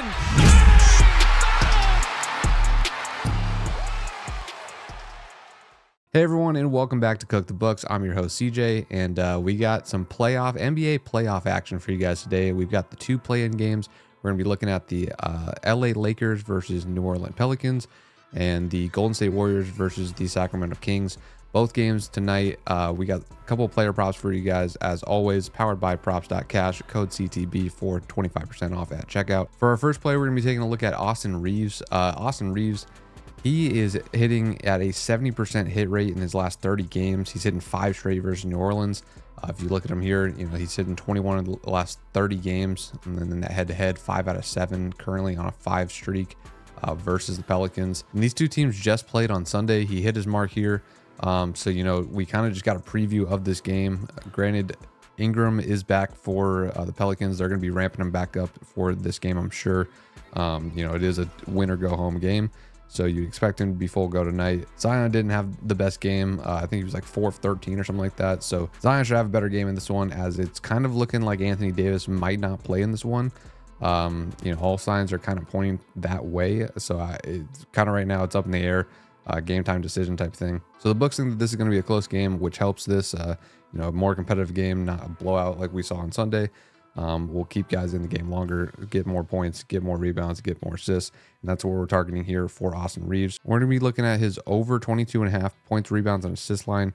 Hey everyone, and welcome back to Cook the Books. I'm your host CJ, and we got some NBA playoff action for you guys today. We've got the two play-in games. We're going to be looking at the LA Lakers versus New Orleans Pelicans, and the Golden State Warriors versus the Sacramento Kings. Both games tonight. We got a couple of player props for you guys, as always, powered by props.cash, code CTB for 25% off at checkout. For our first play, we're going to be taking a look at Austin Reaves. Austin Reaves, he is hitting at a 70% hit rate in his last 30 games. He's hitting 5 straight versus New Orleans. If you look at him here, he's hitting 21 of the last 30 games, and then in that head-to-head, 5 out of 7, currently on a 5 streak versus the Pelicans. And these two teams just played on Sunday. He hit his mark here. So, we kind of just got a preview of this game. Granted, Ingram is back for the Pelicans. They're going to be ramping him back up for this game, I'm sure. It is a win or go home game, so you expect him to be full go tonight. Zion didn't have the best game. I think he was like 4 of 13 or something like that. So Zion should have a better game in this one, as it's kind of looking like Anthony Davis might not play in this one. All signs are kind of pointing that way. So it's kind of right now, it's up in the air. Game time decision type thing. So the books think that this is going to be a close game, which helps this, a more competitive game, not a blowout like we saw on Sunday. We'll keep guys in the game longer, get more points, get more rebounds, get more assists. And that's what we're targeting here for Austin Reaves. We're going to be looking at his over 22.5 points, rebounds, and assist line.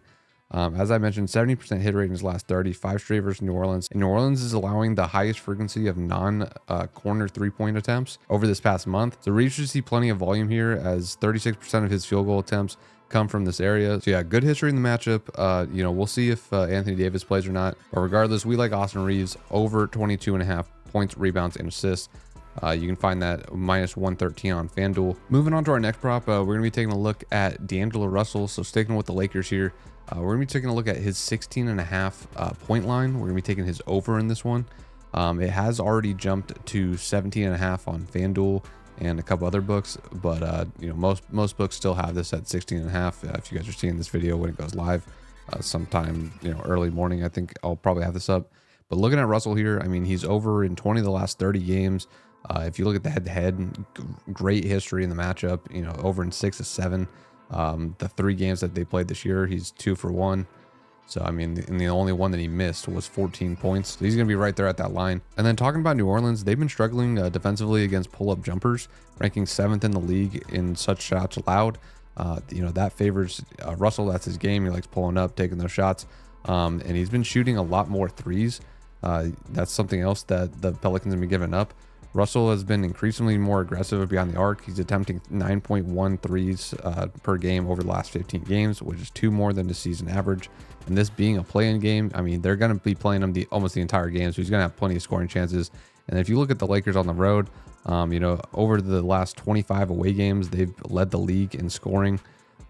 As I mentioned, 70% hit rate in his last 30, 5 straight versus New Orleans. And New Orleans is allowing the highest frequency of non-corner three-point attempts over this past month. So Reaves should see plenty of volume here, as 36% of his field goal attempts come from this area. So yeah, good history in the matchup. We'll see if Anthony Davis plays or not. But regardless, we like Austin Reaves over 22.5 points, rebounds, and assists. You can find that minus 113 on FanDuel. Moving on to our next prop, we're going to be taking a look at D'Angelo Russell. So sticking with the Lakers here, we're going to be taking a look at his 16.5 point line. We're going to be taking his over in this one. It has already jumped to 17.5 on FanDuel and a couple other books, but most books still have this at 16.5. If you guys are seeing this video when it goes live, sometime early morning, I think I'll probably have this up. But looking at Russell here, he's over in 20 of the last 30 games. If you look at the head-to-head, great history in the matchup. Over in 6 of 7. The 3 games that they played this year, he's 2 for 1. So, and the only one that he missed was 14 points. So he's going to be right there at that line. And then talking about New Orleans, they've been struggling defensively against pull-up jumpers, ranking 7th in the league in such shots allowed. That favors Russell. That's his game. He likes pulling up, taking those shots. And he's been shooting a lot more threes. That's something else that the Pelicans have been giving up. Russell has been increasingly more aggressive beyond the arc. He's attempting 9.1 threes per game over the last 15 games, which is 2 more than the season average. And this being a play-in game, they're going to be playing him almost the entire game, so he's going to have plenty of scoring chances. And if you look at the Lakers on the road, over the last 25 away games, they've led the league in scoring.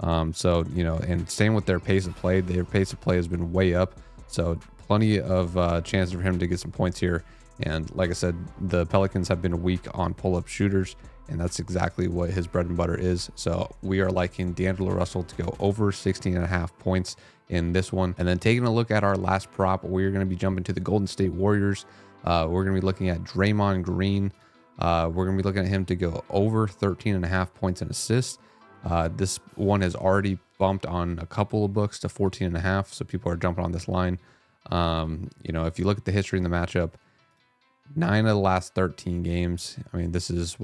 And same with their pace of play. Their pace of play has been way up, so plenty of chances for him to get some points here. And like I said, the Pelicans have been weak on pull-up shooters, and that's exactly what his bread and butter is. So we are liking D'Angelo Russell to go over 16.5 points in this one. And then taking a look at our last prop, we're going to be jumping to the Golden State Warriors. We're going to be looking at Draymond Green. We're going to be looking at him to go over 13.5 points and assists. This one has already bumped on a couple of books to 14.5, so people are jumping on this line. If you look at the history in the matchup, 9 of the last 13 games. This is 6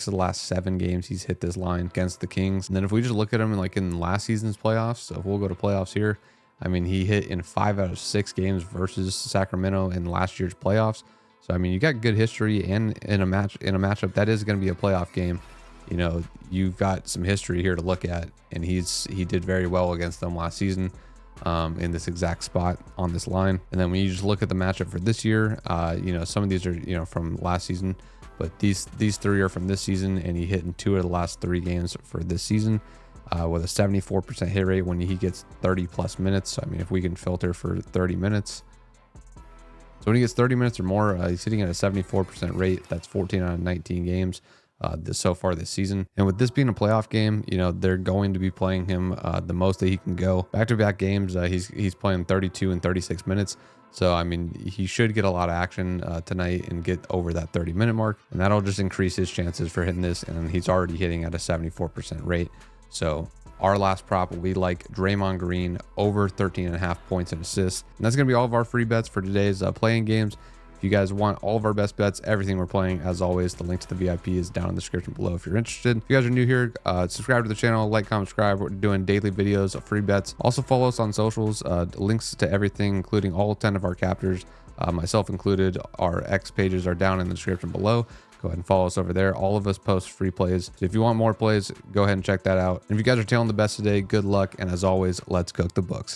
of the last 7 games he's hit this line against the Kings. And then if we just look at him in last season's playoffs, so if we'll go to playoffs here, he hit in 5 out of 6 games versus Sacramento in last year's playoffs. So you got good history, and in a matchup that is going to be a playoff game. You've got some history here to look at, and he did very well against them last season. In this exact spot on this line. And then when you just look at the matchup for this year, some of these are from last season, but these 3 are from this season, and he hit in 2 of the last 3 games for this season with a 74% hit rate when he gets 30 plus minutes. If we can filter for 30 minutes, so when he gets 30 minutes or more, he's hitting at a 74% rate. That's 14 out of 19 games so far this season. And with this being a playoff game, they're going to be playing him the most that he can go. Back-to-back games, he's playing 32 and 36 minutes. So, I mean, he should get a lot of action tonight and get over that 30-minute mark. And that'll just increase his chances for hitting this. And he's already hitting at a 74% rate. So our last prop, we like Draymond Green over 13.5 points and assists. And that's going to be all of our free bets for today's playing games. If you guys want all of our best bets, everything we're playing, as always, the link to the VIP is down in the description below if you're interested. If you guys are new here, subscribe to the channel, like, comment, subscribe. We're doing daily videos of free bets. Also follow us on socials, links to everything, including all 10 of our captors, myself included. Our X pages are down in the description below. Go ahead and follow us over there. All of us post free plays. So if you want more plays, go ahead and check that out. And if you guys are tailing the best today, good luck. And as always, let's cook the books.